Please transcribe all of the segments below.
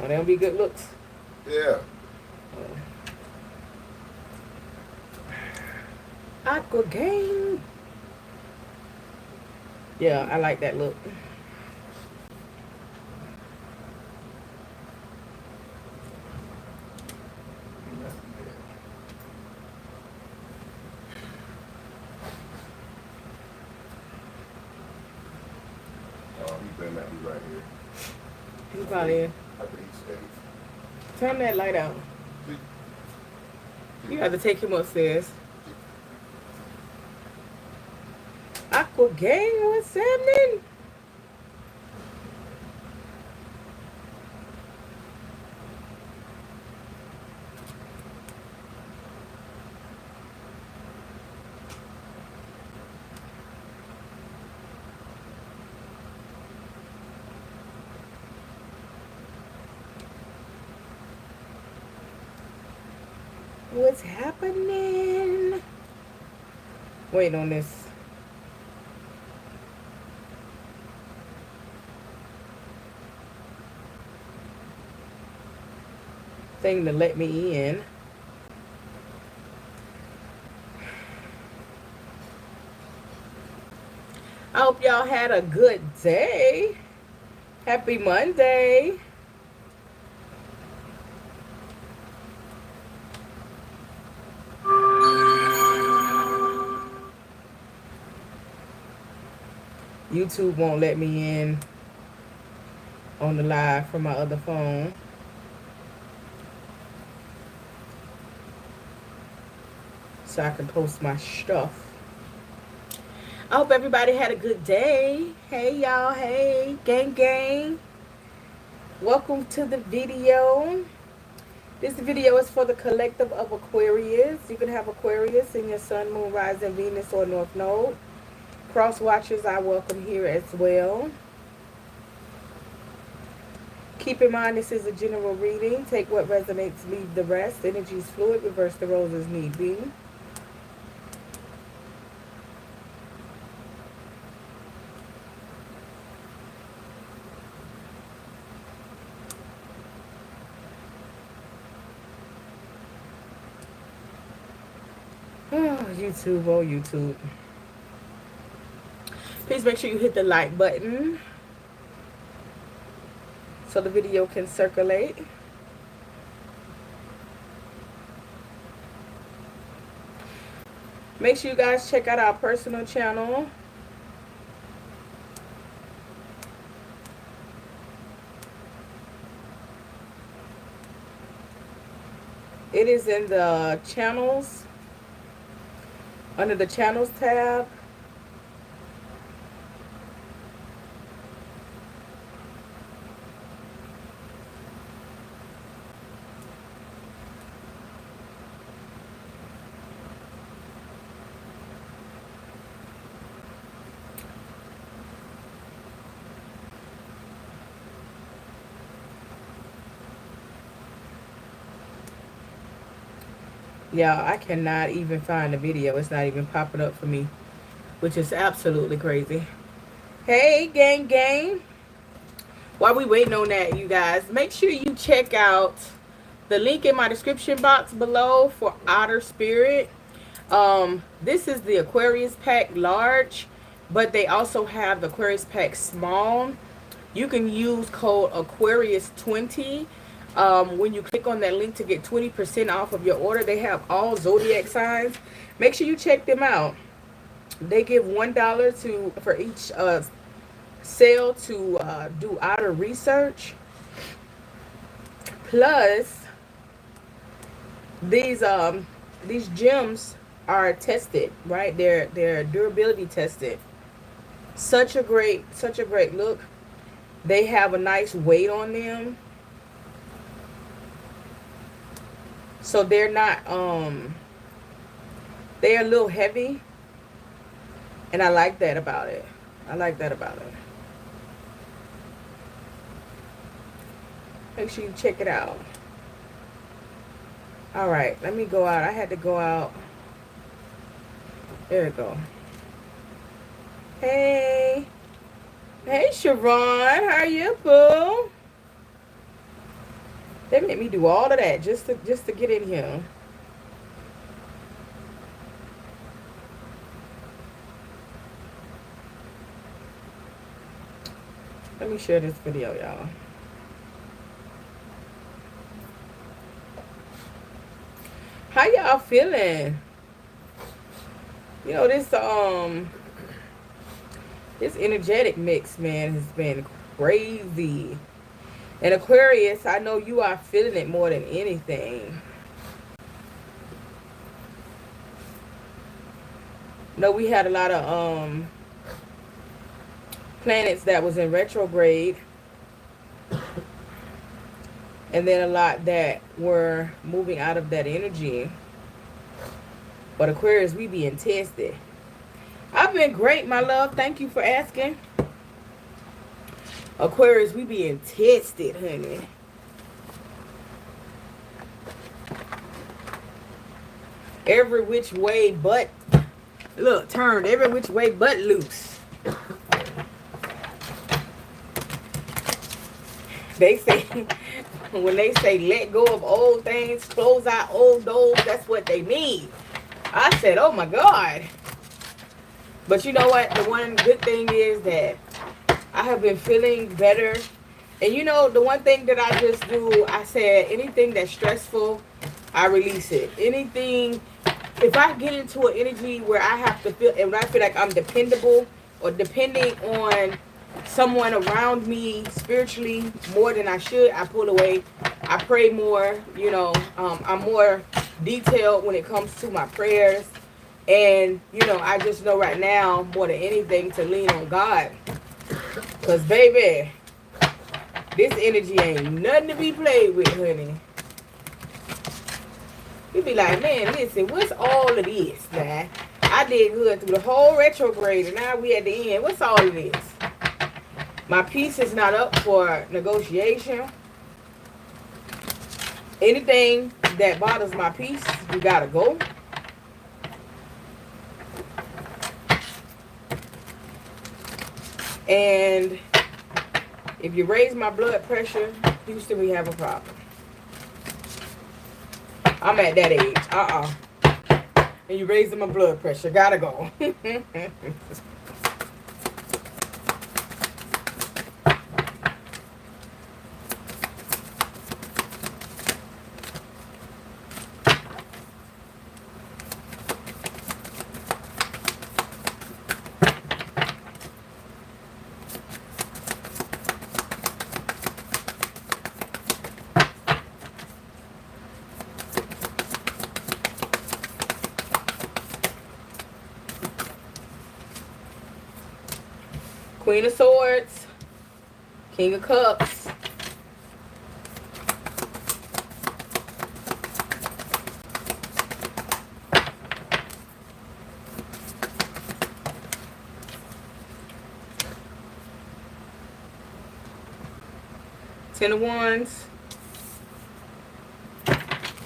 Oh, they don't be good looks. Yeah. Aqua Gang. Yeah, I like that look. He better not be right here. He's probably in. I think he's safe. Turn that light out. You have to take him upstairs. Aqua Gang, what's happening? What's happening? Waiting on this. Thing to let me in. I hope y'all had a good day. Happy Monday. YouTube won't let me in on the live from my other phone. So I can post my stuff. I hope everybody had a good day. Hey y'all, hey, gang gang. Welcome to the video. This video is for the collective of Aquarius. You can have Aquarius in your sun, moon, rising, Venus, or North Node. Cross watchers I welcome here as well. Keep in mind this is a general reading. Take what resonates, leave the rest. Energy is fluid. Reverse the roles as need be. Oh, YouTube, oh, YouTube. Please make sure you hit the like button so the video can circulate. Make sure you guys check out our personal channel. It is in the channels, under the channels tab. Yeah, I cannot even find the video. It's not even popping up for me, which is absolutely crazy. Hey, gang, gang. While we waiting on that, you guys, make sure you check out the link in my description box below for Outer Spirit. This is the Aquarius pack large, but they also have the Aquarius pack small. You can use code Aquarius20 when you click on that link to get 20% off of your order. They have all zodiac signs. Make sure you check them out. They give $1 for each sale to do outer research. Plus, these gems are tested, right? They're durability tested. Such a great look. They have a nice weight on them. So they're not they're a little heavy. And I like that about it. I like that about it. Make sure you check it out. All right, let me go out. I had to go out. There we go. Hey. Hey, Sharon. How are you, boo? They made me do all of that just to get in here. Let me share this video, y'all. How y'all feeling? You know, this energetic mix, man, has been crazy. And Aquarius, I know you are feeling it more than anything. No, we had a lot of planets that was in retrograde, and then a lot that were moving out of that energy. But Aquarius, we being tested. I've been great, my love. Thank you for asking. Aquarius, we being tested, honey. Every which way but, look, turned every which way but loose. They say, when they say let go of old things, close out old doors, that's what they mean. I said, oh my God. But you know what? The one good thing is that I have been feeling better. And you know, the one thing that I just do, I said anything that's stressful, I release it. Anything, if I get into an energy where I have to feel, and when I feel like I'm dependable or depending on someone around me spiritually more than I should, I pull away. I pray more, you know. I'm more detailed when it comes to my prayers. And, you know, I just know right now, more than anything, to lean on God. Because, baby, this energy ain't nothing to be played with, honey. You be like, man, listen, what's all of this, man? I did good through the whole retrograde, and now we at the end. What's all of this? My peace is not up for negotiation. Anything that bothers my peace, you gotta go. And if you raise my blood pressure, Houston, we have a problem. I'm at that age. And you raising my blood pressure, gotta go. Queen of Swords, King of Cups, Ten of Wands,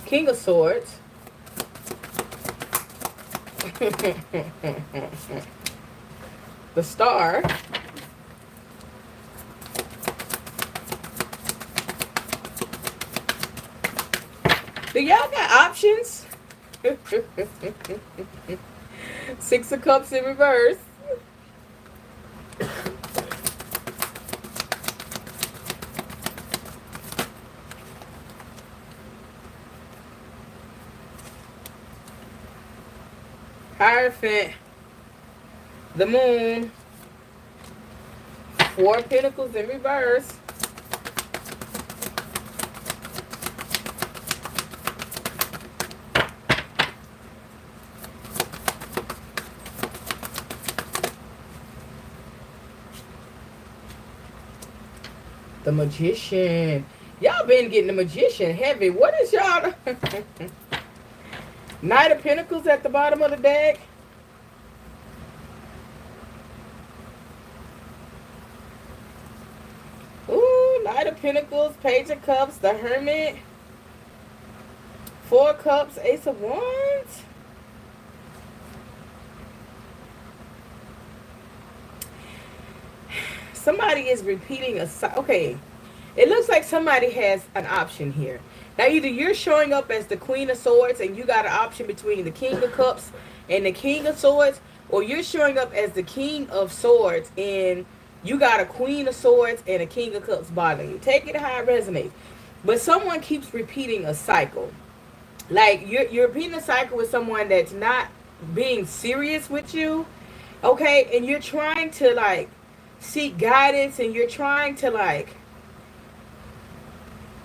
King of Swords, the Star, do y'all got options? Six of Cups in reverse. Hierophant. The Moon. Four of Pentacles in reverse. The Magician. Y'all been getting the Magician heavy. What is y'all? Knight of Pentacles at the bottom of the deck. Ooh, Knight of Pentacles, Page of Cups, the Hermit. Four of Cups, Ace of Wands. Somebody is repeating a... Okay. It looks like somebody has an option here. Now, either you're showing up as the Queen of Swords and you got an option between the King of Cups and the King of Swords, or you're showing up as the King of Swords and you got a Queen of Swords and a King of Cups bothering you. Take it how it resonates. But someone keeps repeating a cycle. Like, you're repeating a cycle with someone that's not being serious with you, okay? And you're trying to, like, seek guidance, and you're trying to, like,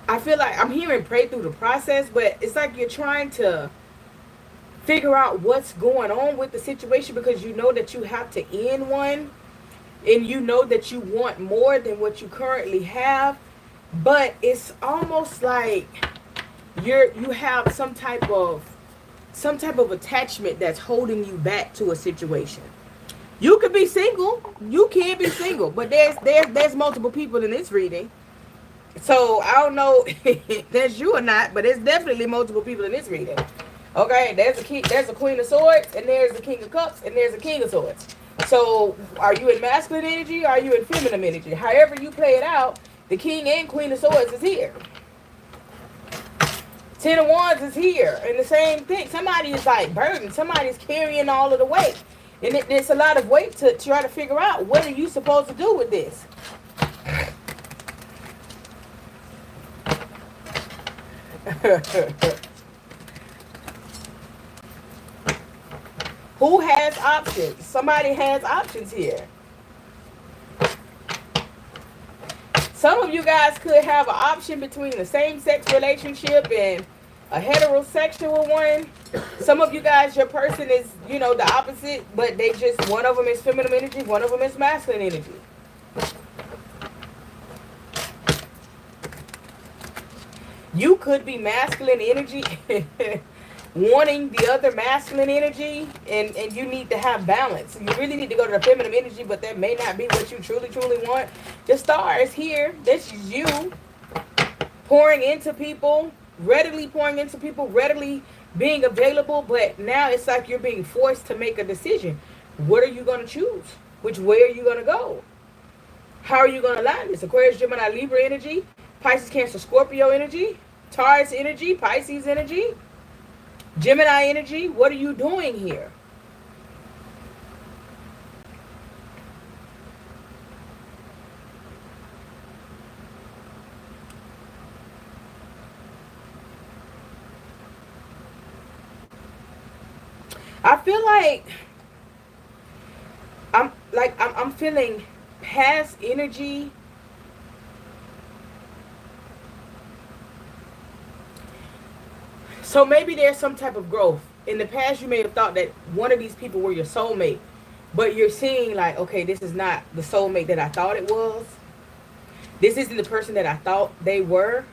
I feel like I'm hearing pray through the process, but it's like you're trying to figure out what's going on with the situation, because you know that you have to end one, and you know that you want more than what you currently have, but it's almost like you have some type of attachment that's holding you back to a situation. You could be single, you can be single, but there's multiple people in this reading. So I don't know if that's you or not, but there's definitely multiple people in this reading. Okay, there's a Queen of Swords, and there's a King of Cups, and there's a King of Swords. So are you in masculine energy, or are you in feminine energy? However you play it out, the King and Queen of Swords is here. Ten of Wands is here, and the same thing. Somebody is like burdened. Somebody's carrying all of the weight, and it's a lot of weight to try to figure out what are you supposed to do with this. Who has options? Somebody has options here. Some of you guys could have an option between a same-sex relationship and a heterosexual one. Some of you guys, your person is, you know, the opposite, but they just, one of them is feminine energy, one of them is masculine energy. You could be masculine energy wanting the other masculine energy, and you need to have balance. You really need to go to the feminine energy, but that may not be what you truly want. The star is here. This is you pouring into people, readily being available, but now it's like you're being forced to make a decision. What are you going to choose? Which way are you going to go? How are you going to align this? Aquarius, Gemini, Libra energy, Pisces, Cancer, Scorpio energy, Taurus energy, Pisces energy, Gemini energy. What are you doing here? I feel like I'm feeling past energy. So maybe there's some type of growth. In the past, you may have thought that one of these people were your soulmate, but you're seeing like, okay, this is not the soulmate that I thought it was. This isn't the person that I thought they were.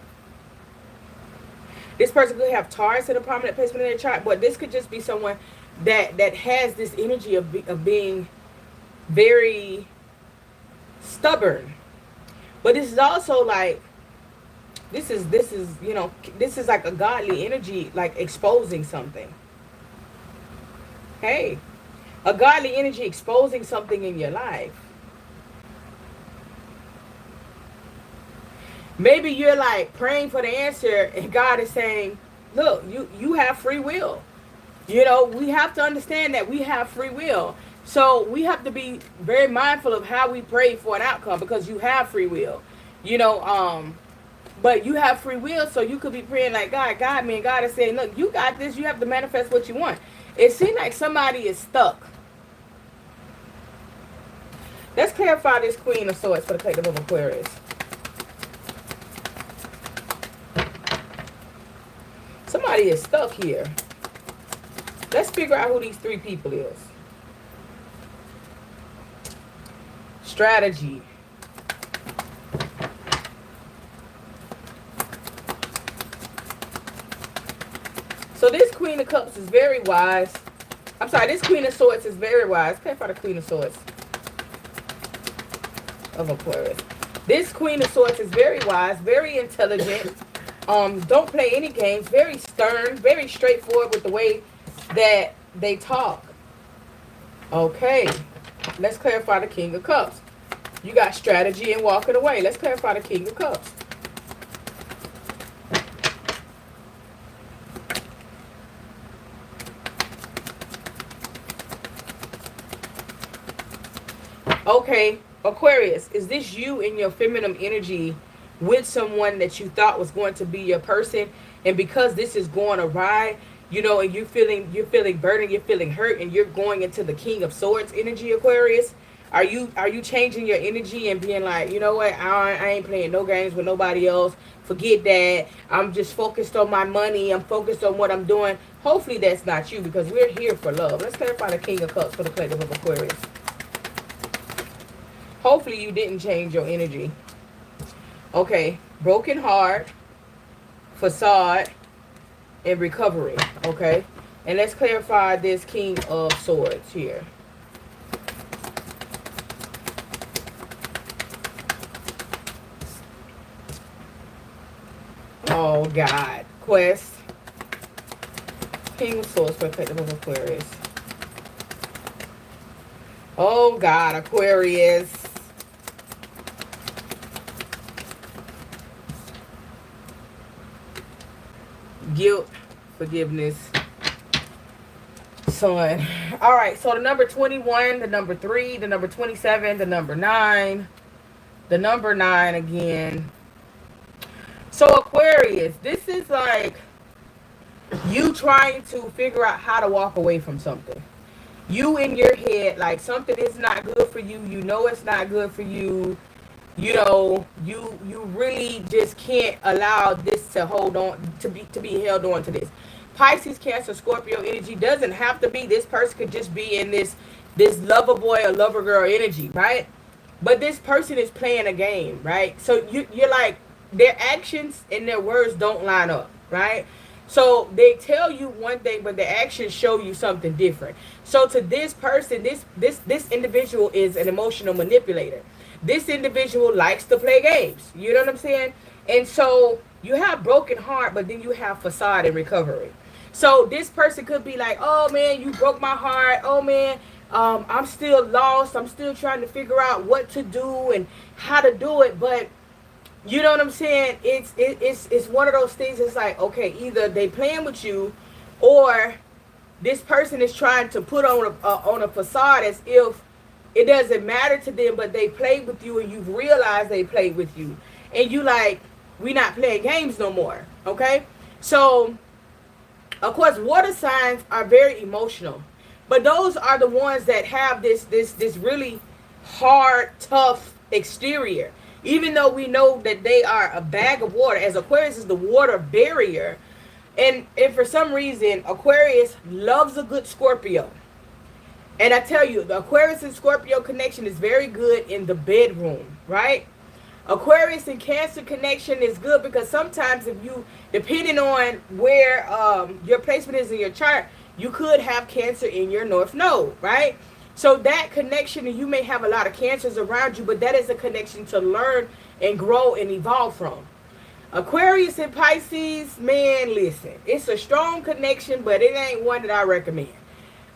This person could have Taurus in a prominent placement in their chart, but this could just be someone that has this energy of being very stubborn. But this is also like, this is you know, this is like a godly energy, like exposing something. Hey, a godly energy exposing something in your life. Maybe you're like praying for the answer, and God is saying, look, you have free will. You know, we have to understand that we have free will. So we have to be very mindful of how we pray for an outcome, because you have free will. You know, but you have free will, so you could be praying like, God, guide me, and God is saying, look, you got this. You have to manifest what you want. It seems like somebody is stuck. Let's clarify this Queen of Swords for the collective of Aquarius. Somebody is stuck here. Let's figure out who these three people is. Strategy. So this Queen of Cups is very wise. I'm sorry, this Queen of Swords is very wise. Clarify the Queen of Swords of Aquarius. This Queen of Swords is very wise, very intelligent. Don't play any games. Very stern, very straightforward with the way that they talk. Okay, let's clarify the King of Cups. You got strategy and walking away. Let's clarify the King of Cups. Okay, Aquarius, is this you in your feminine energy with someone that you thought was going to be your person, and because this is going awry, you know, and you're feeling burdened, you're feeling hurt, and you're going into the King of Swords energy, Aquarius? Are you changing your energy and being like, you know what, I ain't playing no games with nobody else. Forget that. I'm just focused on my money. I'm focused on what I'm doing. Hopefully that's not you, because we're here for love. Let's clarify the King of Cups for the collective of Aquarius. Hopefully you didn't change your energy. Okay, broken heart, facade, and recovery. Okay, and let's clarify this King of Swords here. Oh God, Quest, King of Swords for collective of Aquarius. Oh God, Aquarius. Guilt, forgiveness, Sun. All right, so the number 21, the number 3, the number 27, the number 9, the number 9 again. So Aquarius, this is like you trying to figure out how to walk away from something. You in your head, like something is not good for you. You know it's not good for you. You know, you really just can't allow this to hold on, to be held on to this. Pisces, Cancer, Scorpio energy doesn't have to be. This person could just be in this lover boy or lover girl energy, right? But this person is playing a game, right? So you're like, their actions and their words don't line up, right? So they tell you one thing, but their actions show you something different. So to this person, this individual is an emotional manipulator. This individual likes to play games. You know what I'm saying? And so you have broken heart, but then you have facade and recovery. So this person could be like, oh man, you broke my heart. Oh man, I'm still lost. I'm still trying to figure out what to do and how to do it. But you know what I'm saying? It's one of those things. It's like, okay, either they playing with you, or this person is trying to put on a facade as if it doesn't matter to them, but they played with you and you've realized they played with you. And you like, we not playing games no more. Okay? So, of course, water signs are very emotional. But those are the ones that have this really hard, tough exterior. Even though we know that they are a bag of water, as Aquarius is the water barrier. And for some reason, Aquarius loves a good Scorpio. And I tell you, the Aquarius and Scorpio connection is very good in the bedroom, right? Aquarius and Cancer connection is good because sometimes if you, depending on where your placement is in your chart, you could have Cancer in your North Node, right? So that connection, and you may have a lot of Cancers around you, but that is a connection to learn and grow and evolve from. Aquarius and Pisces, man, listen, it's a strong connection, but it ain't one that I recommend.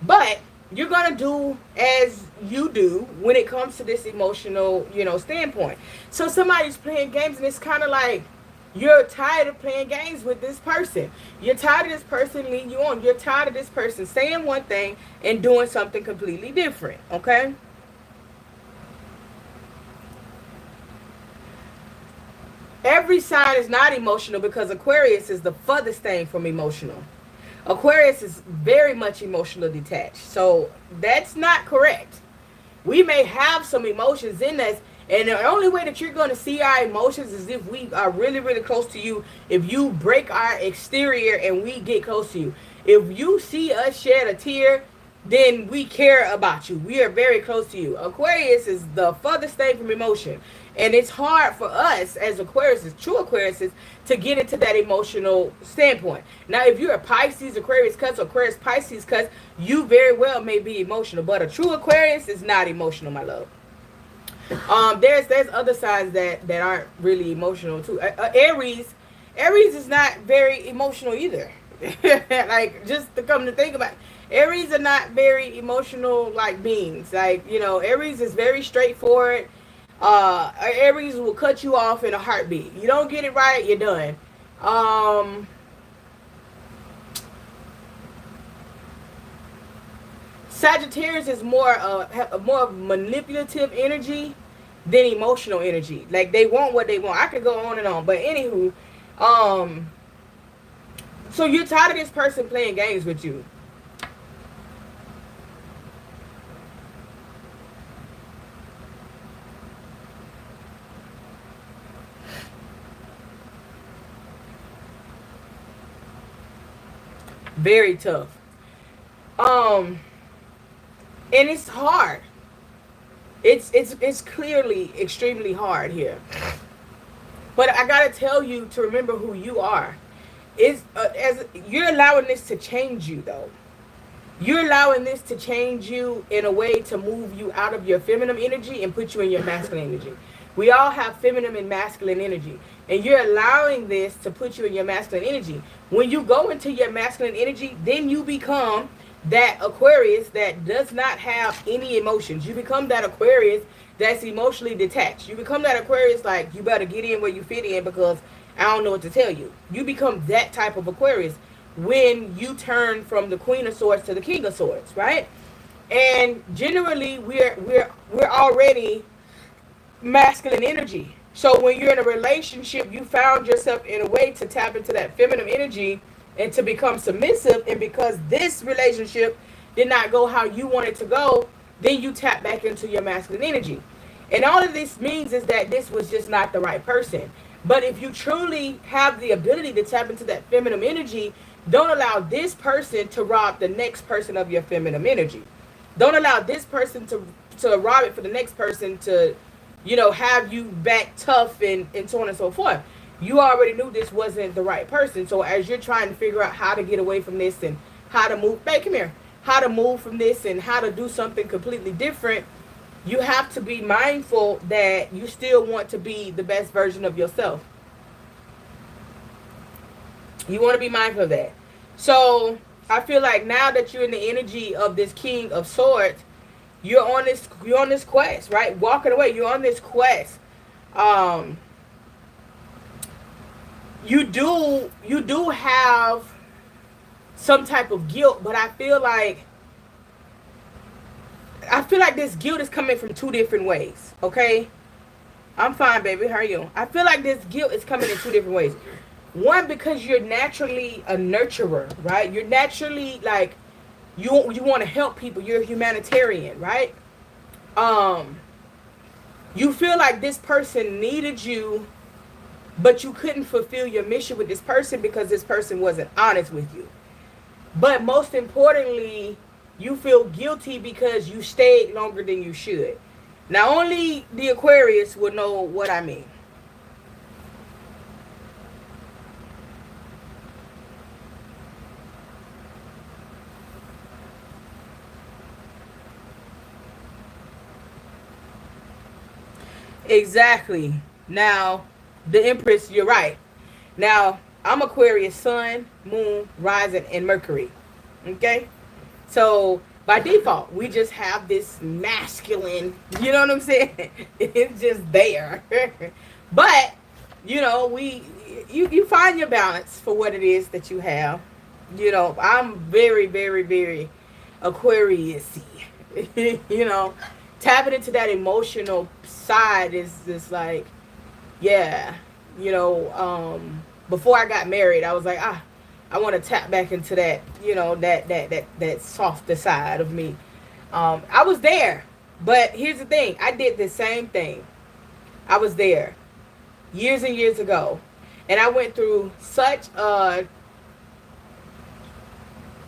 But you're going to do as you do when it comes to this emotional, standpoint. So somebody's playing games and it's kind of like you're tired of playing games with this person. You're tired of this person leading you on. You're tired of this person saying one thing and doing something completely different, okay? Every sign is not emotional because Aquarius is the furthest thing from emotional. Aquarius is very much emotionally detached. So that's not correct. We may have some emotions in us, and the only way that you're going to see our emotions is if we are really, really close to you. If you break our exterior and we get close to you. If you see us shed a tear, then we care about you. We are very close to you. Aquarius is the furthest thing from emotion. And it's hard for us as Aquariuses, true Aquariuses, to get into that emotional standpoint. Now, if you're a Pisces, Aquarius cuts, Aquarius, Pisces cuts, you very well may be emotional. But a true Aquarius is not emotional, my love. There's other signs that aren't really emotional too. Aries is not very emotional either. Like, just to come to think about it, Aries are not very emotional like beings. Like, Aries is very straightforward. Aries will cut you off in a heartbeat. You don't get it right, you're done. Sagittarius is more more manipulative energy than emotional energy. Like, they want what they want. I could go on and on, but anywho, so you're tired of this person playing games with you. Very tough. And it's hard. It's clearly extremely hard here. But I gotta tell you to remember who you are. Is as you're allowing this to change you, though. You're allowing this to change you in a way to move you out of your feminine energy and put you in your masculine energy. We all have feminine and masculine energy, and you're allowing this to put you in your masculine energy. When you go into your masculine energy, then you become that Aquarius that does not have any emotions. You become that Aquarius that's emotionally detached. You become that Aquarius like, you better get in where you fit in because I don't know what to tell you. You become that type of Aquarius when you turn from the Queen of Swords to the King of Swords, right? And generally, we're already masculine energy. So when you're in a relationship, you found yourself in a way to tap into that feminine energy and to become submissive. And because this relationship did not go how you wanted to go, then you tap back into your masculine energy. And all of this means is that this was just not the right person. But if you truly have the ability to tap into that feminine energy, don't allow this person to rob the next person of your feminine energy. Don't allow this person to rob it for the next person to, have you back tough and so on and so forth. You already knew this wasn't the right person. So as you're trying to figure out how to get away from this and how to move, come here, how to move from this and how to do something completely different, you have to be mindful that you still want to be the best version of yourself. You want to be mindful of that. So I feel like now that you're in the energy of this King of Swords, you're on this quest, right? Walking away, you're on this quest. You do have some type of guilt, but I feel like this guilt is coming from two different ways, okay? I'm fine, baby. How are you? I feel like this guilt is coming in two different ways. One, because you're naturally a nurturer, right? You're naturally like, you want to help people. You're a humanitarian, right? You feel like this person needed you, but you couldn't fulfill your mission with this person because this person wasn't honest with you. But most importantly, you feel guilty because you stayed longer than you should. Now, only the Aquarius will know what I mean. Exactly. Now, the Empress, you're right. Now, I'm Aquarius Sun, Moon, Rising, and Mercury. Okay? So, by default, we just have this masculine, you know what I'm saying? It's just there. But, you find your balance for what it is that you have. I'm very, very, very Aquarius-y. Tapping into that emotional side is just like, yeah, before I got married, I was like, I want to tap back into that, that softer side of me. I was there, but here's the thing. I did the same thing. I was there years and years ago, and I went through such a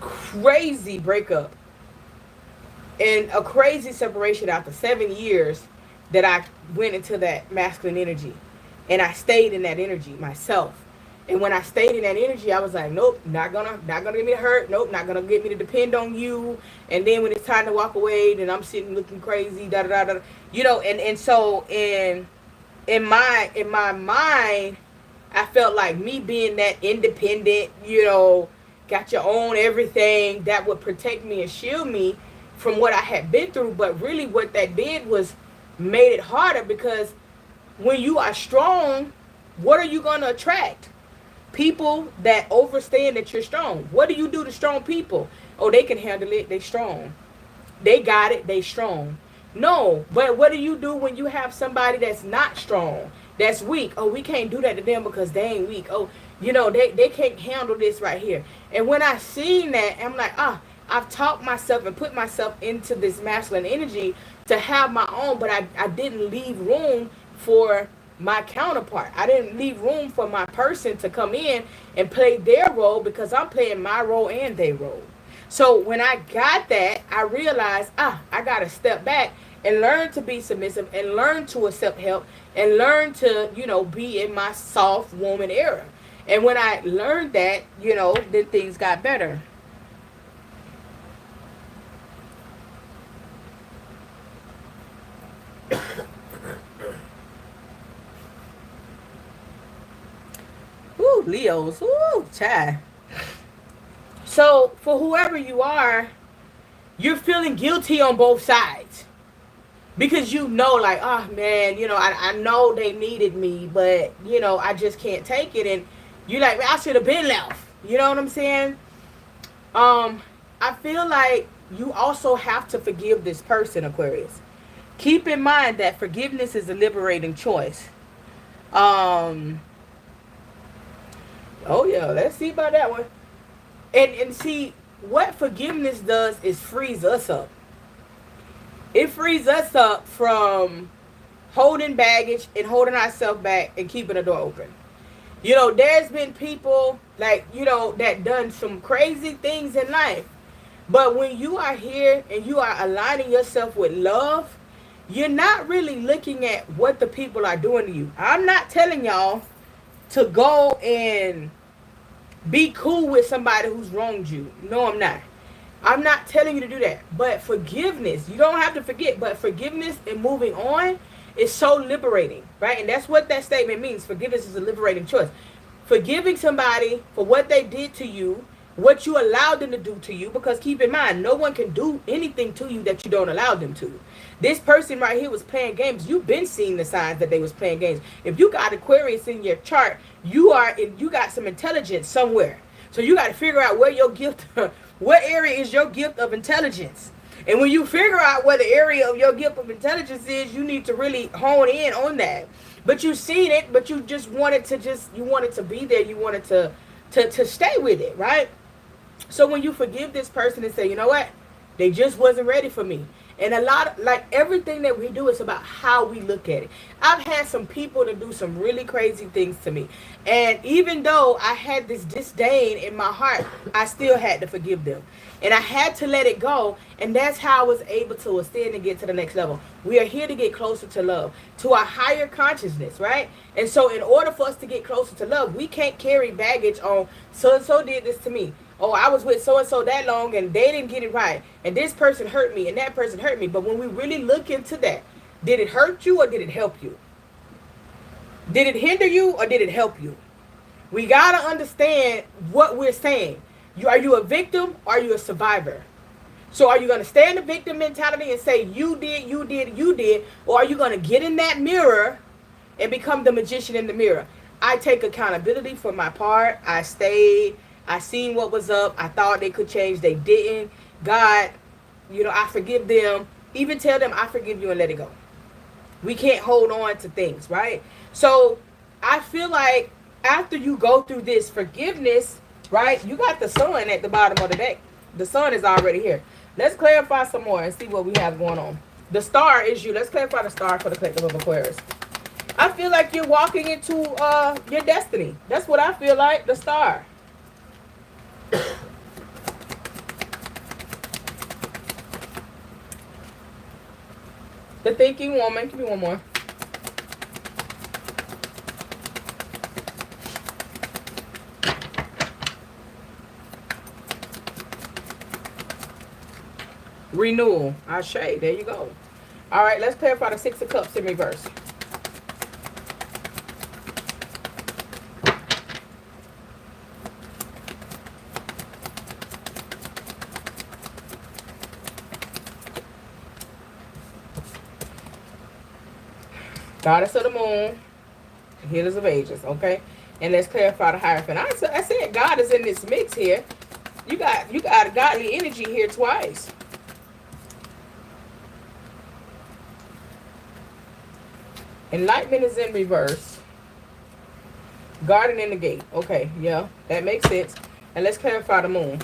crazy breakup and a crazy separation after 7 years that I went into that masculine energy, and I stayed in that energy myself. And when I stayed in that energy, I was like, nope, not gonna get me to hurt. Nope, not gonna get me to depend on you. And then when it's time to walk away, then I'm sitting looking crazy, da da da da. And so in my mind, I felt like me being that independent, got your own everything, that would protect me and shield me from what I had been through. But really what that did was made it harder, because when you are strong, what are you going to attract? People that understand that you're strong. What do you do to strong people? Oh, they can handle it. They're strong. they got it, they strong. No, but what do you do when you have somebody that's not strong, that's weak? Oh, we can't do that to them because they ain't weak. Oh, you know, they can't handle this right here. And when I seen that, I'm like, I've taught myself and put myself into this masculine energy to have my own, but I didn't leave room for my counterpart. I didn't leave room for my person to come in and play their role because I'm playing my role and their role. So when I got that, I realized, I got to step back and learn to be submissive and learn to accept help and learn to, you know, be in my soft woman era. And when I learned that, you know, then things got better. Woo, Leos. Woo, child. So for whoever you are, you're feeling guilty on both sides. Because you know, like, oh man, you know, I know they needed me, but you know, I just can't take it. And you're like, I should have been left. You know what I'm saying? I feel like you also have to forgive this person, Aquarius. Keep in mind that forgiveness is a liberating choice. Oh yeah, let's see about that one. And see, what forgiveness does is frees us up. It frees us up from holding baggage and holding ourselves back and keeping the door open. You know, there's been people, like, you know, that done some crazy things in life. But when you are here and you are aligning yourself with love, you're not really looking at what the people are doing to you. I'm not telling y'all to go and be cool with somebody who's wronged you. No, I'm not. I'm not telling you to do that. But forgiveness, you don't have to forget, but forgiveness and moving on is so liberating, right? And that's what that statement means. Forgiveness is a liberating choice. Forgiving somebody for what they did to you, what you allowed them to do to you, because keep in mind, no one can do anything to you that you don't allow them to. This person right here was playing games. You've been seeing the signs that they was playing games. If you got Aquarius in your chart, you got some intelligence somewhere. So you got to figure out where your gift, what area is your gift of intelligence. And when you figure out where the area of your gift of intelligence is, you need to really hone in on that. But you've seen it, but you just wanted to be there. You wanted to stay with it, right? So when you forgive this person and say, you know what, they just wasn't ready for me. And a lot of, like, everything that we do is about how we look at it. I've had some people to do some really crazy things to me. And even though I had this disdain in my heart, I still had to forgive them. And I had to let it go. And that's how I was able to ascend and get to the next level. We are here to get closer to love, to a higher consciousness, right? And so in order for us to get closer to love, we can't carry baggage on so-and-so did this to me. Oh, I was with so-and-so that long and they didn't get it right. And this person hurt me and that person hurt me. But when we really look into that, did it hurt you or did it help you? Did it hinder you or did it help you? We got to understand what we're saying. Are you a victim or are you a survivor? So are you going to stay in the victim mentality and say you did, you did, you did? Or are you going to get in that mirror and become the magician in the mirror? I take accountability for my part. I stayed. I seen what was up. I thought they could change. They didn't. God, you know, I forgive them. Even tell them I forgive you and let it go. We can't hold on to things, right? So I feel like after you go through this forgiveness, right, you got the sun at the bottom of the deck. The sun is already here. Let's clarify some more and see what we have going on. The star is you. Let's clarify the star for the collective of Aquarius. I feel like you're walking into your destiny. That's what I feel like, the star. The thinking woman. Give me one more. Renewal. Ashe. There you go. All right, let's clarify the Six of Cups in reverse. Goddess of the moon, healers of ages, okay? And let's clarify the Hierophant. I said God is in this mix here. You got godly energy here twice. Enlightenment is in reverse. Garden in the gate. Okay, yeah, that makes sense. And let's clarify the moon.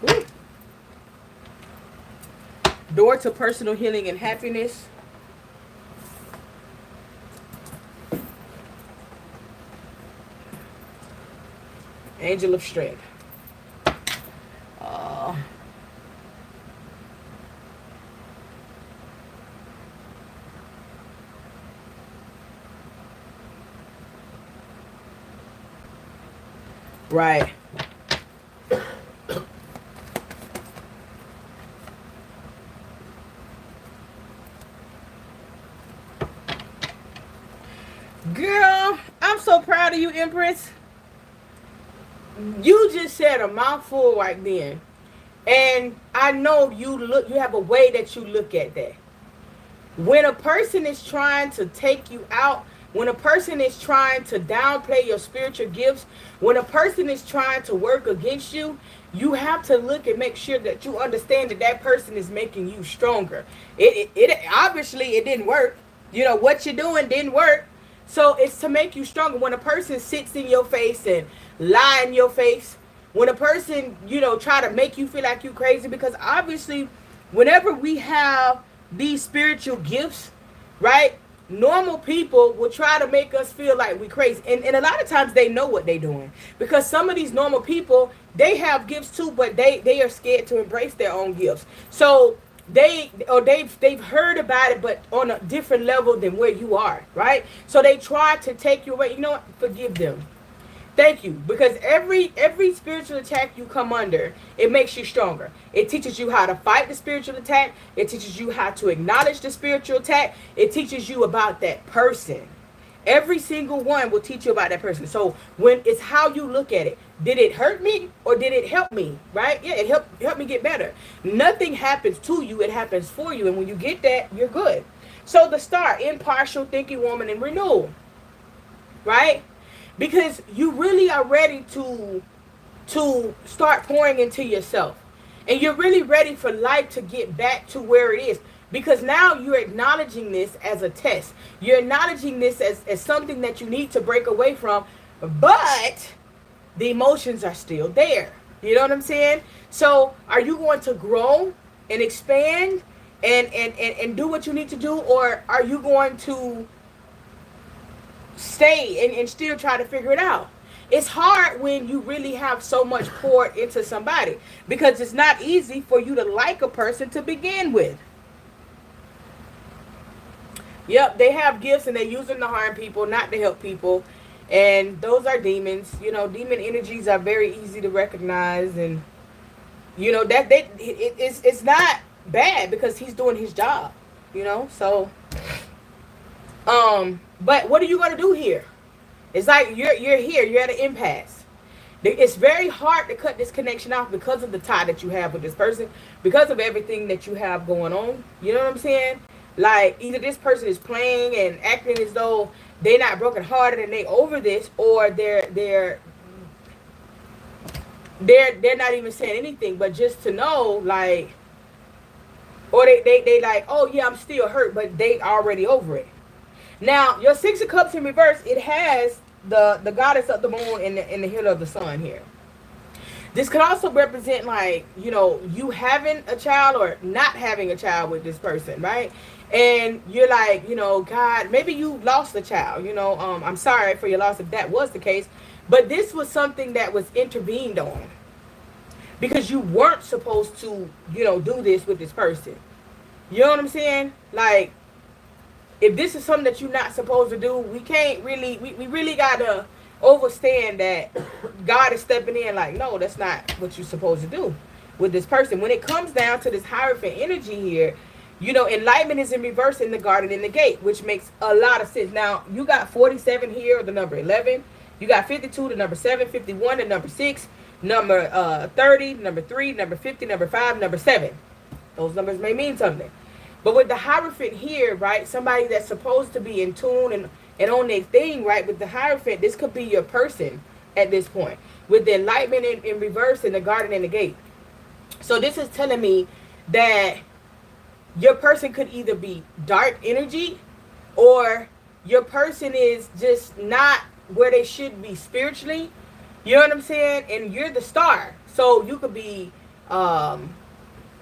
Ooh. Door to personal healing and happiness. Angel of strength. Right. Girl, I'm so proud of you, Empress. You just said a mouthful right then. And I know you have a way that you look at that. When a person is trying to take you out, when a person is trying to downplay your spiritual gifts, when a person is trying to work against you, you have to look and make sure that you understand that that person is making you stronger. It obviously it didn't work. You know what you're doing didn't work. So it's to make you stronger. When a person sits in your face and lie in your face, when a person, try to make you feel like you crazy, because obviously whenever we have these spiritual gifts, right? Normal people will try to make us feel like we crazy. And a lot of times they know what they're doing. Because some of these normal people, they have gifts too, but they are scared to embrace their own gifts. So they've heard about it, but on a different level than where you are, right? So they try to take you away. You know what? Forgive them. Thank you. Because every spiritual attack you come under, it makes you stronger. It teaches you how to fight the spiritual attack. It teaches you how to acknowledge the spiritual attack. It teaches you about that person. Every single one will teach you about that person. So when it's how you look at it. Did it hurt me or did it help me? Right? Yeah, it helped me get better. Nothing happens to you. It happens for you. And when you get that, you're good. So the star, impartial, thinking woman, and renewal. Right? Because you really are ready to start pouring into yourself. And you're really ready for life to get back to where it is. Because now you're acknowledging this as a test. You're acknowledging this as something that you need to break away from. But the emotions are still there. You know what I'm saying? So are you going to grow and expand and do what you need to do? Or are you going to stay and still try to figure it out? It's hard when you really have so much poured into somebody, because it's not easy for you to like a person to begin with. Yep, they have gifts and they use them to harm people, not to help people. And those are demons. Demon energies are very easy to recognize, and that it's not bad because he's doing his job. So but what are you going to do here? It's like you're here. You're at an impasse. It's very hard to cut this connection off because of the tie that you have with this person, because of everything that you have going on. You know what I'm saying? Like, either this person is playing and acting as though they're not brokenhearted and they over this, or they're not even saying anything, but just to know, like, or they like, oh yeah, I'm still hurt, but they already over it. Now, your Six of Cups in reverse, it has the goddess of the moon and the healer of the sun here. This could also represent, like, you having a child or not having a child with this person, right? And you're like, God, maybe you lost a child, I'm sorry for your loss if that was the case. But this was something that was intervened on. Because you weren't supposed to, do this with this person. You know what I'm saying? Like, if this is something that you're not supposed to do, we can't really, we really got to understand that God is stepping in like, no, that's not what you're supposed to do with this person. When it comes down to this Hierophant energy here, enlightenment is in reverse in the garden in the gate, which makes a lot of sense. Now, you got 47 here, the number 11. You got 52, the number 7, 51, the number 6, number 30, number 3, number 50, number 5, number 7. Those numbers may mean something. But with the Hierophant here, right, somebody that's supposed to be in tune and on their thing, right, with the Hierophant, this could be your person at this point. With the enlightenment in reverse in the garden and the gate. So this is telling me that your person could either be dark energy, or your person is just not where they should be spiritually. You know what I'm saying? And you're the star. So you could be, a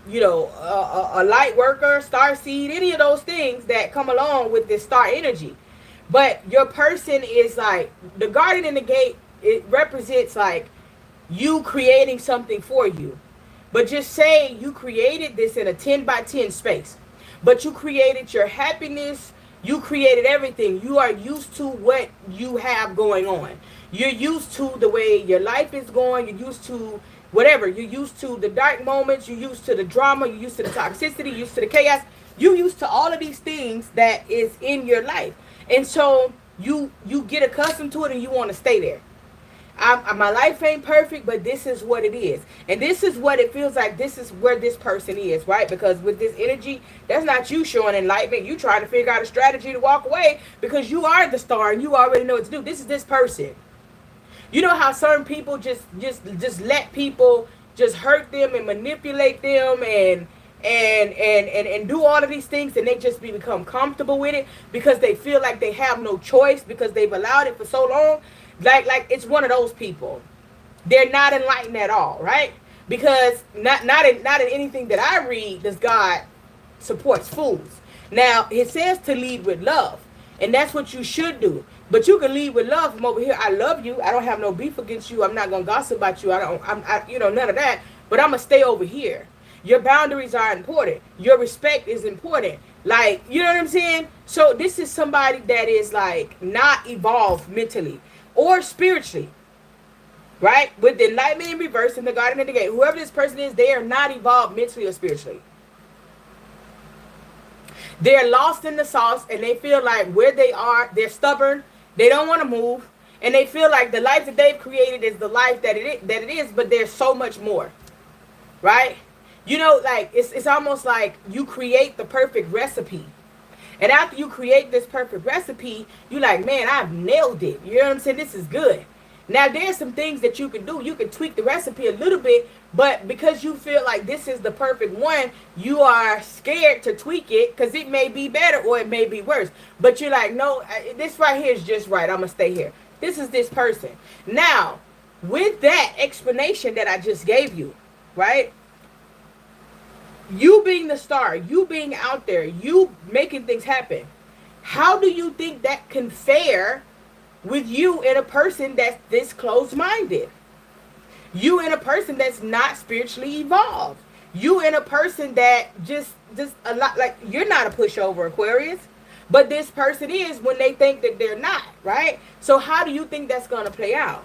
light worker, star seed, any of those things that come along with this star energy. But your person is like, the garden in the gate, it represents like you creating something for you. But just say you created this in a 10 by 10 space. But you created your happiness. You created everything. You are used to what you have going on. You're used to the way your life is going. You're used to whatever. You're used to the dark moments. You're used to the drama. You're used to the toxicity. You're used to the chaos. You're used to all of these things that is in your life. And so you get accustomed to it and you want to stay there. My life ain't perfect, but this is what it is. And this is what it feels like. This is where this person is, right? Because with this energy, that's not you showing enlightenment. You trying to figure out a strategy to walk away because you are the star and you already know what to do. This is this person. You know how certain people just let people just hurt them and manipulate them and do all of these things, and they just become comfortable with it because they feel like they have no choice because they've allowed it for so long. Like it's one of those people. They're not enlightened at all, right? Because not in anything that I read does God supports fools. Now it says to lead with love, and that's what you should do. But you can lead with love from over here. I love you. I don't have no beef against you. I'm not gonna gossip about you. None of that. But I'm gonna stay over here. Your boundaries are important. Your respect is important. Like, you know what I'm saying? So this is somebody that is like not evolved mentally or spiritually, right? With the enlightenment in reverse in the garden of the gate, whoever this person is, they are not evolved mentally or spiritually. They're lost in the sauce, and they feel like where they are, they're stubborn. They don't want to move, and they feel like the life that they've created is the life that it is. But there's so much more, right? You know, like it's almost like you create the perfect recipe. And after you create this perfect recipe, you're like, man, I've nailed it. You know what I'm saying? This is good. Now, there's some things that you can do. You can tweak the recipe a little bit, but because you feel like this is the perfect one, you are scared to tweak it because it may be better or it may be worse. But you're like, no, this right here is just right. I'm going to stay here. This is this person. Now, with that explanation that I just gave you, right? You being the star, you being out there, you making things happen. How do you think that can fare with you and a person that's this closed-minded? You and a person that's not spiritually evolved. You and a person that just a lot, like, you're not a pushover, Aquarius, but this person is when they think that they're not, right? So how do you think that's going to play out?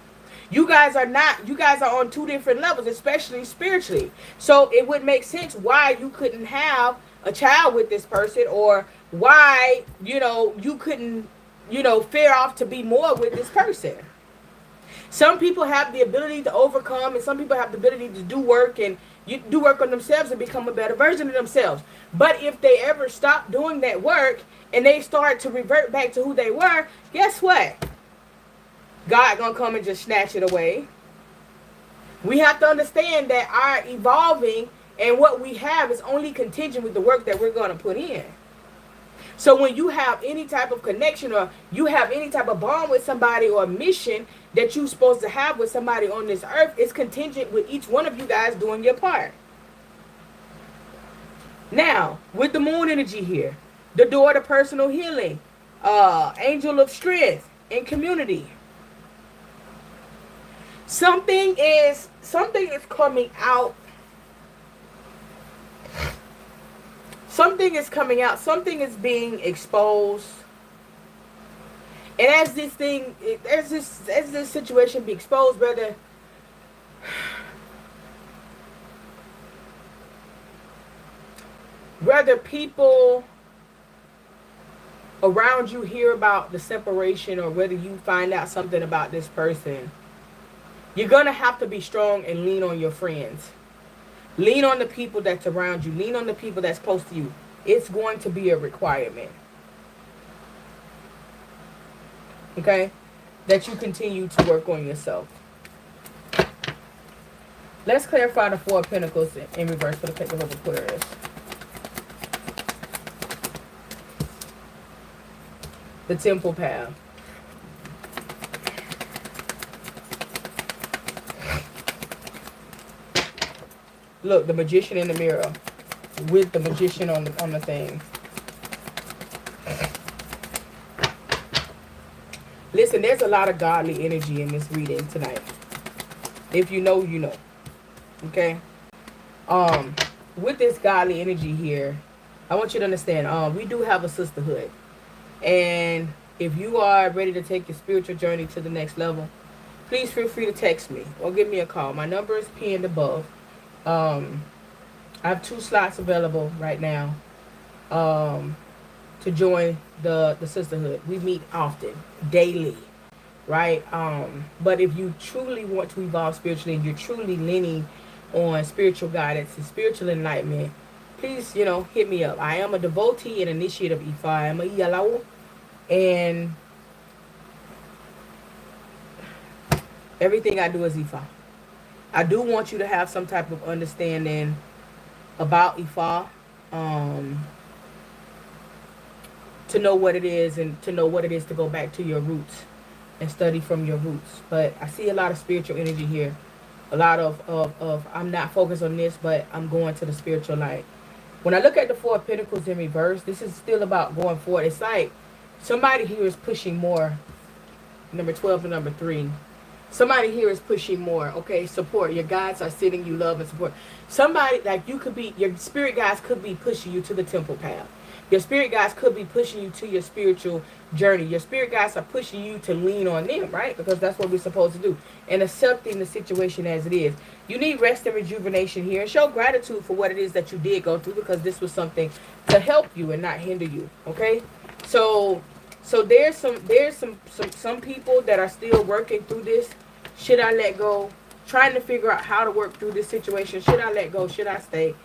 You guys are on two different levels, especially spiritually. So it would make sense why you couldn't have a child with this person, or why, you couldn't, fare off to be more with this person. Some people have the ability to overcome, and some people have the ability to do work and do work on themselves and become a better version of themselves. But if they ever stop doing that work and they start to revert back to who they were, guess what? God gonna come and just snatch it away. We have to understand that our evolving and what we have is only contingent with the work that we're gonna put in. So when you have any type of connection, or you have any type of bond with somebody, or mission that you're supposed to have with somebody on this earth, it's contingent with each one of you guys doing your part. Now, with the moon energy here, the door to personal healing, angel of strength and community. Something is coming out. Something is coming out. Something is being exposed. And as this situation be exposed, whether people around you hear about the separation, or whether you find out something about this person, you're going to have to be strong and lean on your friends. Lean on the people that's around you. Lean on the people that's close to you. It's going to be a requirement. Okay? That you continue to work on yourself. Let's clarify the Four of Pentacles in reverse for the collective of Aquarius. The Temple Path. Look, the Magician in the mirror with the Magician on the thing. Listen, there's a lot of godly energy in this reading tonight. If you know, you know. Okay? With this godly energy here, I want you to understand, we do have a sisterhood. And if you are ready to take your spiritual journey to the next level, please feel free to text me or give me a call. My number is pinned above. I have 2 slots available right now to join the sisterhood. We meet often, daily, right? But if you truly want to evolve spiritually and you're truly leaning on spiritual guidance and spiritual enlightenment, please, hit me up. I am a devotee and initiate of Ifa. I am a Yalawo. And everything I do is Ifa. I do want you to have some type of understanding about Ifa, to know what it is and to know what it is to go back to your roots and study from your roots. But I see a lot of spiritual energy here. A lot of I'm not focused on this, but I'm going to the spiritual light. When I look at the Four of Pentacles in reverse, this is still about going forward. It's like somebody here is pushing more. Number 12 and number 3. Somebody here is pushing more. Okay, support. Your guides are sending you love and support. Somebody, like you could be, your spirit guides could be pushing you to the temple path. Your spirit guides could be pushing you to your spiritual journey. Your spirit guides are pushing you to lean on them, right? Because that's what we're supposed to do. And accepting the situation as it is. You need rest and rejuvenation here. And show gratitude for what it is that you did go through, because this was something to help you and not hinder you. Okay? So there's some people that are still working through this. Should I let go? Trying to figure out how to work through this situation. Should I let go? Should I stay?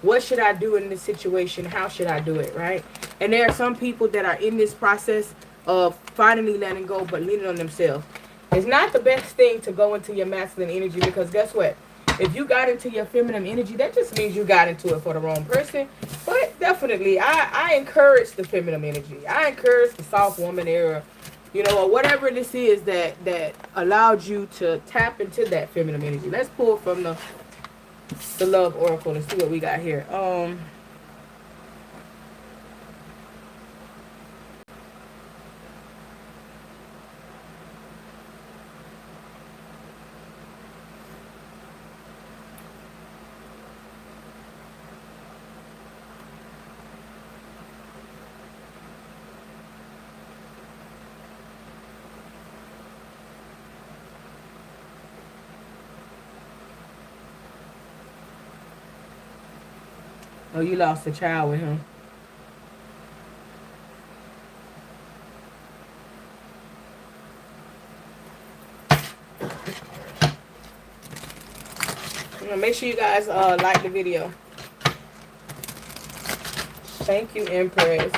What should I do in this situation? How should I do it, right? And there are some people that are in this process of finally letting go, but leaning on themselves. It's not the best thing to go into your masculine energy, because guess what? If you got into your feminine energy, that just means you got into it for the wrong person. But definitely, I encourage the feminine energy. I encourage the soft woman era, or whatever this is that allowed you to tap into that feminine energy. Let's pull from the Love Oracle and see what we got here. Oh, you lost a child with him. Make sure you guys like the video. Thank you, Empress.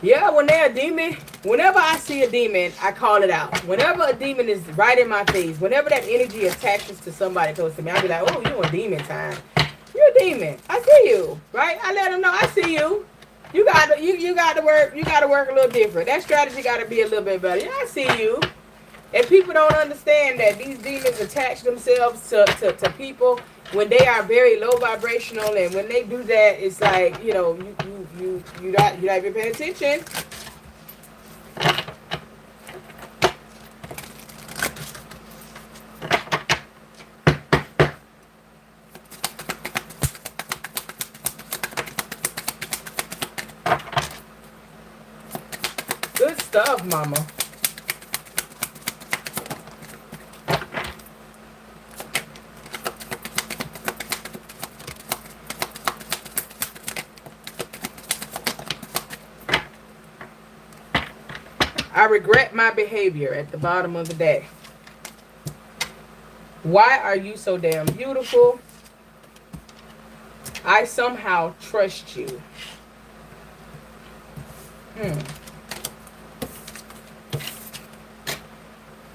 Yeah, when they're a demon, whenever I see a demon, I call it out. Whenever a demon is right in my face, whenever that energy attaches to somebody close to me, I'll be like, oh, you're a demon time. You're a demon. I see you, right? I let them know I see you. You got to work. You got to work a little different. That strategy got to be a little bit better. Yeah, I see you. And people don't understand that these demons attach themselves to people when they are very low vibrational, and when they do that, it's like, you're not even paying attention. Good stuff, mama. I regret my behavior at the bottom of the deck. Why are you so damn beautiful? I somehow trust you.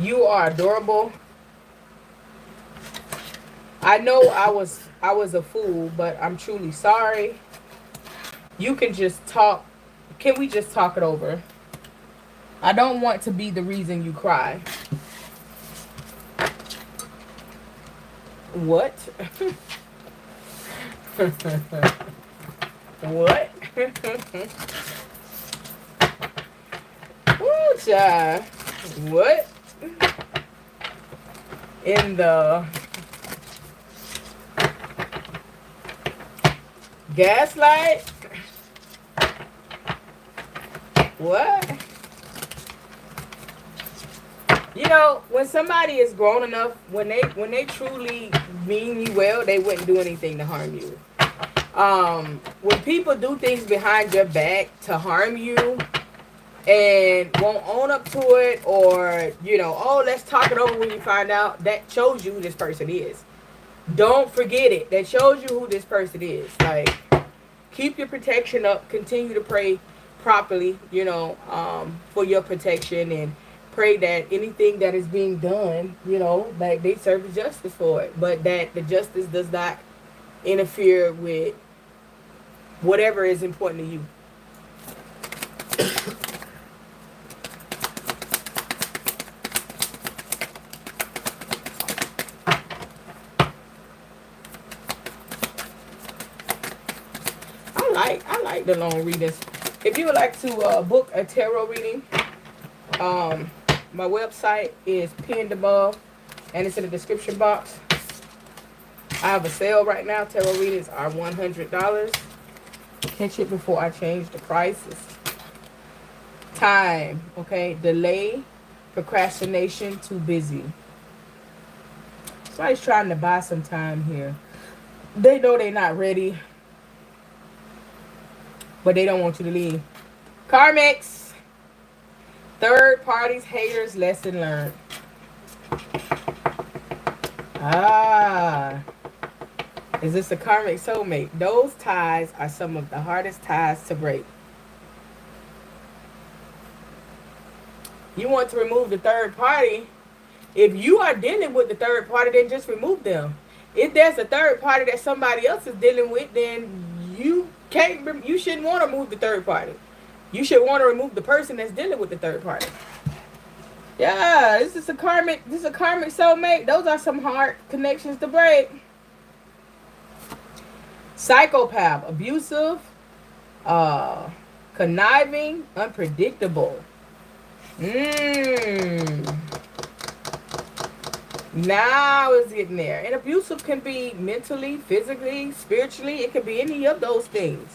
You are adorable. I know I was a fool, but I'm truly sorry. You can just talk. Can we just talk it over? I don't want to be the reason you cry. What? What? Ooh, child. What? In the gaslight? What? You know, when somebody is grown enough, when they truly mean you well, they wouldn't do anything to harm you. When people do things behind your back to harm you and won't own up to it, or, you know, oh, let's talk it over when you find out, that shows you who this person is. Don't forget it. That shows you who this person is. Like, keep your protection up. Continue to pray properly, you know, for your protection, and pray that anything that is being done, you know, like they serve justice for it, but that the justice does not interfere with whatever is important to you. I like the long readings. If you would like to book a tarot reading, my website is pinned above, and it's in the description box. I have a sale right now. Tarot readings are $100. Catch it before I change the prices. Time, okay? Delay, procrastination, too busy. Somebody's trying to buy some time here. They know they're not ready, but they don't want you to leave. Karmics. Third parties, haters, lesson learned. Ah. Is this a karmic soulmate? Those ties are some of the hardest ties to break. You want to remove the third party. If you are dealing with the third party, then just remove them. If there's a third party that somebody else is dealing with, then you shouldn't want to remove the third party. You should want to remove the person that's dealing with the third party. Yeah, this is a karmic soulmate. Those are some hard connections to break. Psychopath, abusive, conniving, unpredictable. Now it's getting there. And abusive can be mentally, physically, spiritually. It can be any of those things.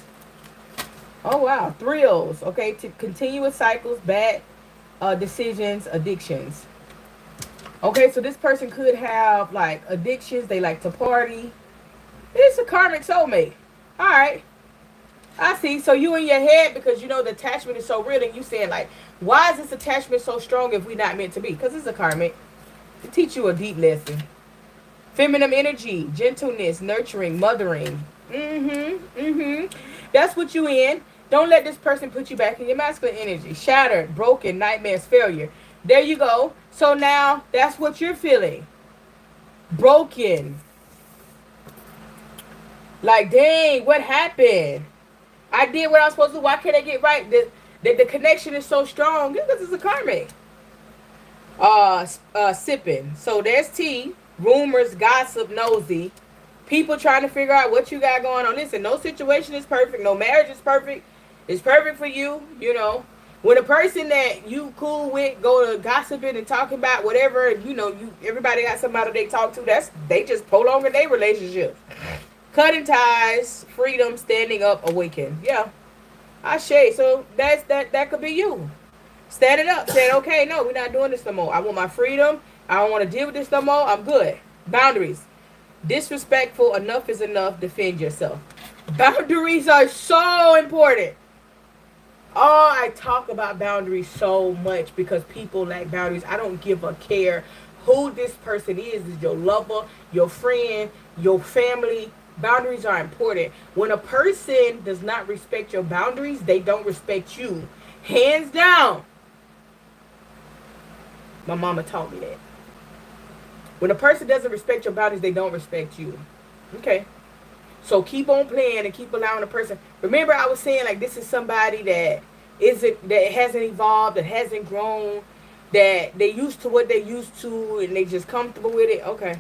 Oh, wow. Thrills. Okay. Continuous cycles, bad decisions, addictions. Okay. So this person could have like addictions. They like to party. It's a karmic soulmate. All right. I see. So you in your head, because you know the attachment is so real, and you saying like, why is this attachment so strong if we're not meant to be? Because it's a karmic. To teach you a deep lesson. Feminine energy, gentleness, nurturing, mothering. That's what you in. Don't let this person put you back in your masculine energy. Shattered, broken, nightmares, failure. There you go. So now that's what you're feeling. Broken. Like, dang, what happened? I did what I was supposed to do. Why can't I get right? The connection is so strong. Because it's a karmic. Sipping. So there's tea. Rumors, gossip, nosy. People trying to figure out what you got going on. Listen, no situation is perfect. No marriage is perfect. It's perfect for you, you know. When a person that you cool with go to gossiping and talking about whatever, you know, everybody got somebody they talk to, they just prolonging their relationship. Cutting ties, freedom, standing up, awaken. Yeah. I shade. So that could be you. Standing up, saying, okay, no, we're not doing this no more. I want my freedom. I don't want to deal with this no more. I'm good. Boundaries. Disrespectful, enough is enough. Defend yourself. Boundaries are so important. Oh, I talk about boundaries so much because people lack boundaries. I don't give a care who this person is your lover, your friend, your family. Boundaries are important. When a person does not respect your boundaries, they don't respect you. Hands down. My mama taught me that. When a person doesn't respect your boundaries, they don't respect you. Okay. So keep on playing and keep allowing a person. Remember, I was saying, like, this is somebody that hasn't evolved, that hasn't grown, that they used to what they used to, and they just comfortable with it. Okay.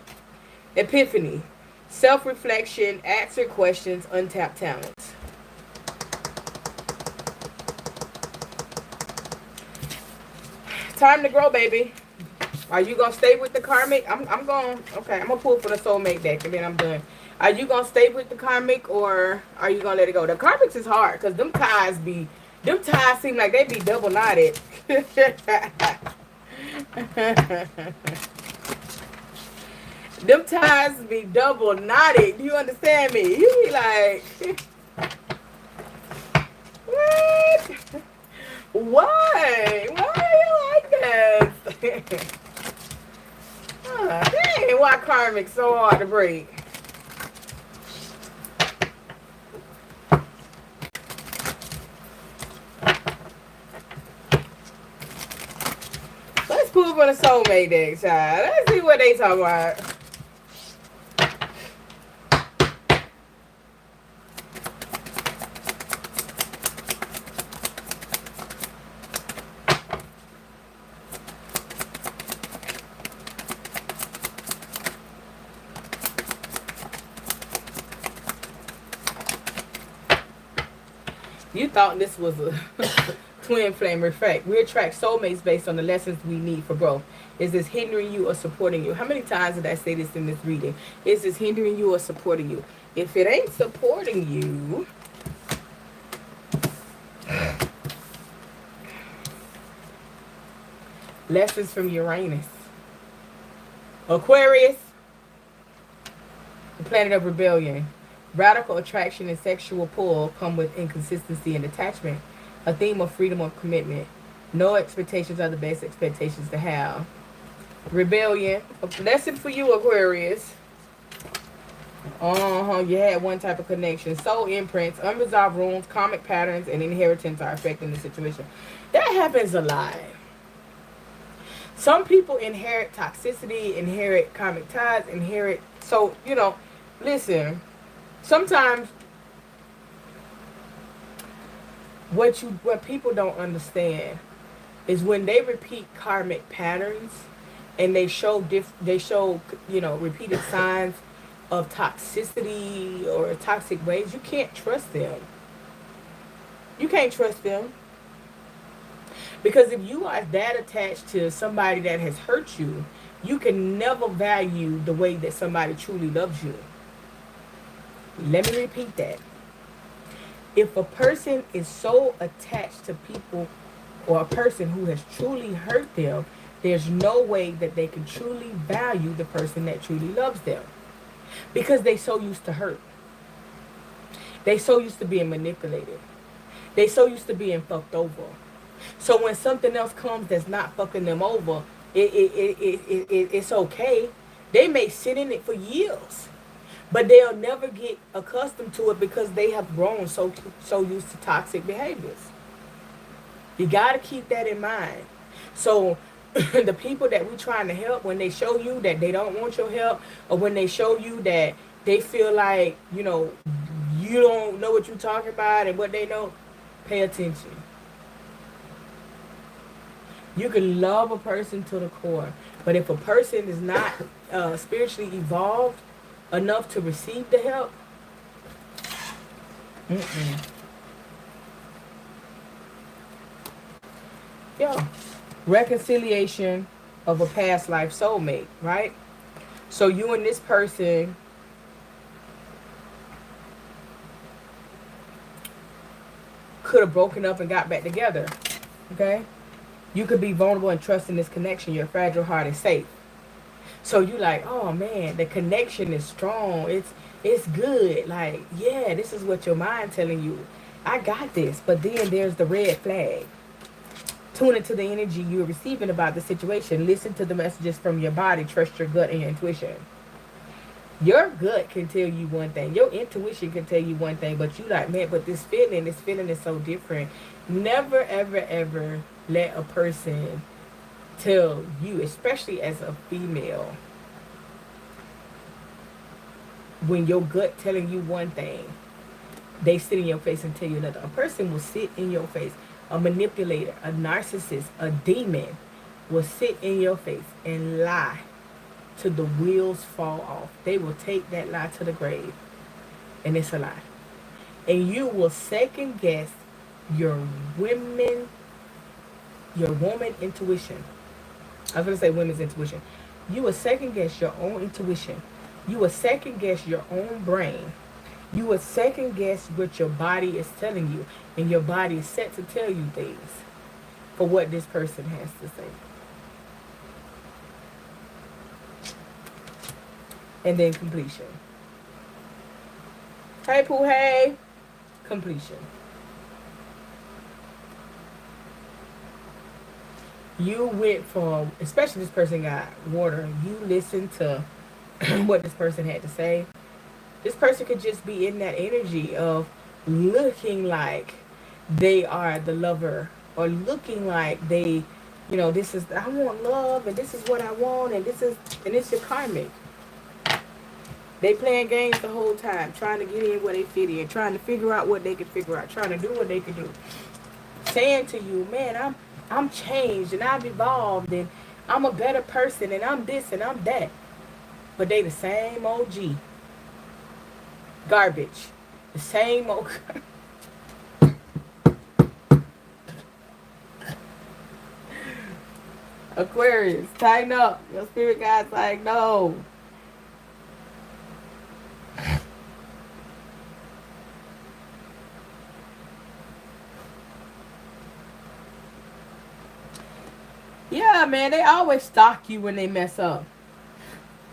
Epiphany. Self-reflection, answer questions, untapped talents. Time to grow, baby. Are you gonna stay with the karmic? I'm going. Okay, I'm gonna pull for the soulmate deck, and then I'm done. Are you gonna stay with the karmic, or are you gonna let it go? The karmics is hard because them ties seem like they be double knotted. Them ties be double knotted. Do you understand me? You be like, what? Why? Why are you like this? Dang, why karmic so hard to break? Let's pull for the soulmate deck, child. Let's see what they talk about. You thought this was a twin flame effect. We attract soulmates based on the lessons we need for growth. Is this hindering you or supporting you? How many times did I say this in this reading? Is this hindering you or supporting you? If it ain't supporting you, lessons from Uranus. Aquarius, the planet of rebellion. Radical attraction and sexual pull come with inconsistency and detachment. A theme of freedom or commitment. No expectations are the best expectations to have. Rebellion. A lesson for you, Aquarius. You had one type of connection. Soul imprints, unresolved wounds, karmic patterns, and inheritance are affecting the situation. That happens a lot. Some people inherit toxicity, inherit karmic ties, So, listen. Sometimes what people don't understand is when they repeat karmic patterns and they show repeated signs of toxicity or toxic ways, you can't trust them. You can't trust them. Because if you are that attached to somebody that has hurt you, you can never value the way that somebody truly loves you. Let me repeat that. If a person is so attached to people or a person who has truly hurt them, there's no way that they can truly value the person that truly loves them. Because they so used to hurt. They so used to being manipulated. They so used to being fucked over. So when something else comes that's not fucking them over, it's okay. They may sit in it for years. But they'll never get accustomed to it because they have grown so used to toxic behaviors. You got to keep that in mind. So the people that we're trying to help, when they show you that they don't want your help, or when they show you that they feel like, you don't know what you're talking about and what they know, pay attention. You can love a person to the core, but if a person is not spiritually evolved enough to receive the help, reconciliation of a past life soulmate, right? So you and this person could have broken up and got back together, okay? You could be vulnerable and trust in this connection. Your fragile heart is safe. So you like, oh man, the connection is strong. It's good. Like, yeah, this is what your mind telling you. I got this. But then there's the red flag. Tune into the energy you're receiving about the situation. Listen to the messages from your body. Trust your gut and your intuition. Your gut can tell you one thing. Your intuition can tell you one thing. But you like, man, but this feeling is so different. Never, ever, ever let a person tell you, especially as a female, when your gut telling you one thing, they sit in your face and tell you another. A person will sit in your face. A manipulator, a narcissist, a demon will sit in your face and lie till the wheels fall off. They will take that lie to the grave, and it's a lie. And you will second guess your women, your woman intuition. I was gonna say women's intuition. You will second guess your own intuition. You will second guess your own brain. You will second guess what your body is telling you, and your body is set to tell you things for what this person has to say. And then completion. Hey, Pooh, hey. Completion. You went from, especially this person got water, you listened to what this person had to say. This person could just be in that energy of looking like they are the lover, or looking like they, you know, this is, I want love, and this is what I want, and it's your karmic. They playing games the whole time, trying to get in where they fit in, trying to figure out what they can figure out, trying to do what they can do. Saying to you, man, I'm changed, and I've evolved, and I'm a better person, and I'm this, and I'm that. But they the same OG. Garbage. The same old. Aquarius, tighten up. Your spirit guide's like, no. Yeah, man, they always stalk you when they mess up.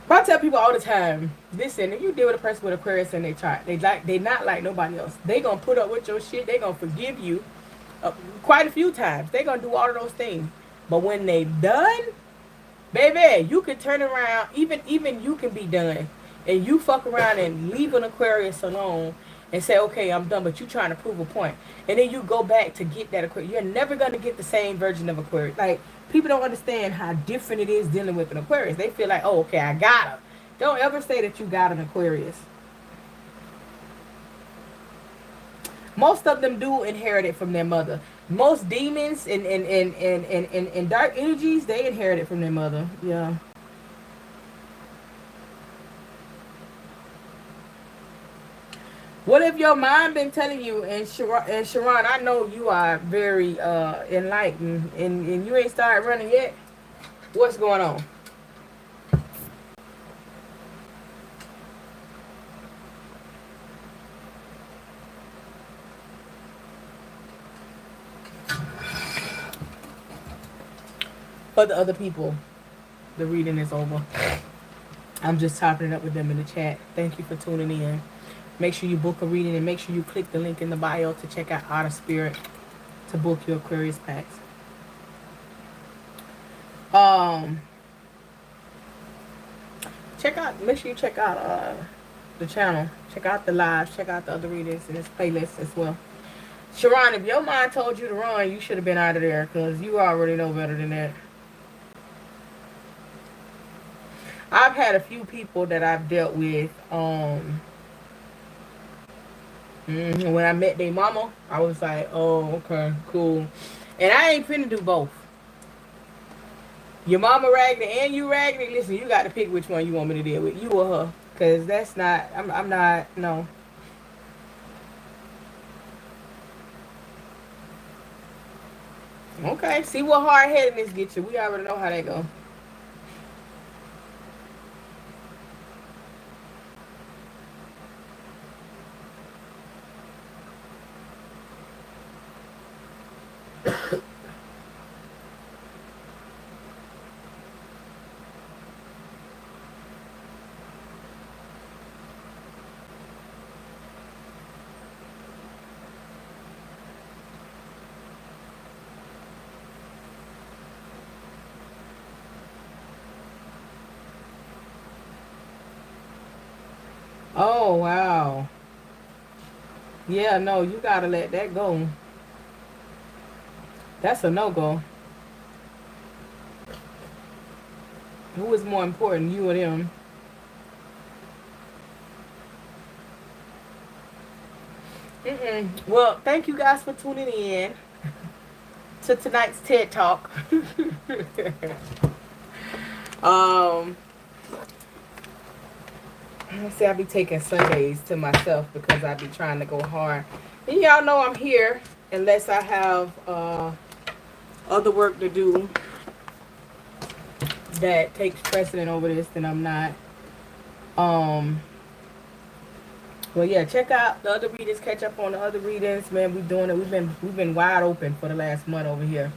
But I tell people all the time, listen, if you deal with a person with Aquarius and they not like nobody else. They gonna put up with your shit. They gonna forgive you quite a few times. They gonna do all of those things. But when they done, baby, you can turn around. Even you can be done, and you fuck around and leave an Aquarius alone and say, okay, I'm done. But you trying to prove a point, and then you go back to get that Aquarius. You're never gonna get the same version of Aquarius. Like, people don't understand how different it is dealing with an Aquarius. They feel like, oh, okay, I got her. Don't ever say that you got an Aquarius. Most of them do inherit it from their mother. Most demons and dark energies, they inherit it from their mother. Yeah. What if your mind been telling you, and Sharon, I know you are very enlightened, and you ain't started running yet? What's going on? For the other people, the reading is over. I'm just topping it up with them in the chat. Thank you for tuning in. Make sure you book a reading, and make sure you click the link in the bio to check out Outer Spirit to book your Aquarius packs. Make sure you check out the channel. Check out the lives. Check out the other readings in this playlist as well. Sharon, if your mind told you to run, you should have been out of there, because you already know better than that. I've had a few people that I've dealt with. When I met their mama, I was like, oh, okay, cool. And I ain't finna do both. Your mama raggedy and you raggedy. Listen, you got to pick which one you want me to deal with, you or her. Because that's not, I'm not, no. Okay, see what hard-headedness gets you. We already know how that go. Oh, wow. Yeah, no, you gotta let that go. That's a no-go. Who is more important, you or them? Well, thank you guys for tuning in to tonight's TED Talk. um, I say I be taking Sundays to myself because I be trying to go hard. And y'all know I'm here unless I have other work to do that takes precedent over this, then I'm not. Well, yeah, check out the other readings. Catch up on the other readings, man. We doing it. We've been wide open for the last month over here,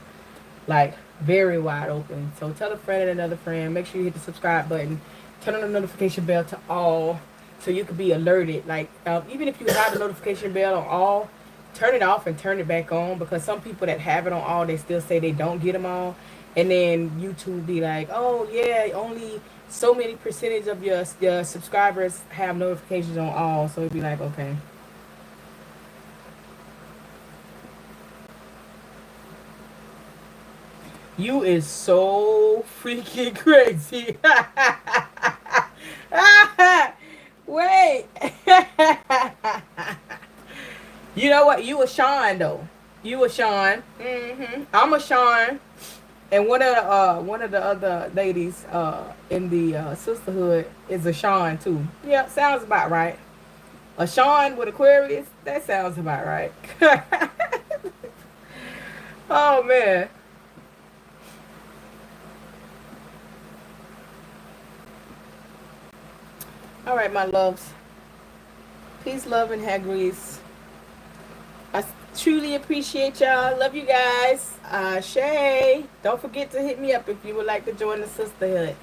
like very wide open. So tell a friend and another friend. Make sure you hit the subscribe button. Turn on the notification bell to all, so you can be alerted. Like even if you have the notification bell on all, turn it off and turn it back on, because some people that have it on all, they still say they don't get them all, and then YouTube be like, oh yeah, only so many percentage of your subscribers have notifications on all, so it'd be like, okay. You is so freaking crazy. Wait. You know what? You a Sean though. You a Sean. I'm a Sean. And one of the other ladies in the sisterhood is a Sean too. Yeah, sounds about right. A Sean with Aquarius, that sounds about right. Oh man. All right, my loves. Peace, love, and hair grease. I truly appreciate y'all. Love you guys. Shay, don't forget to hit me up if you would like to join the sisterhood.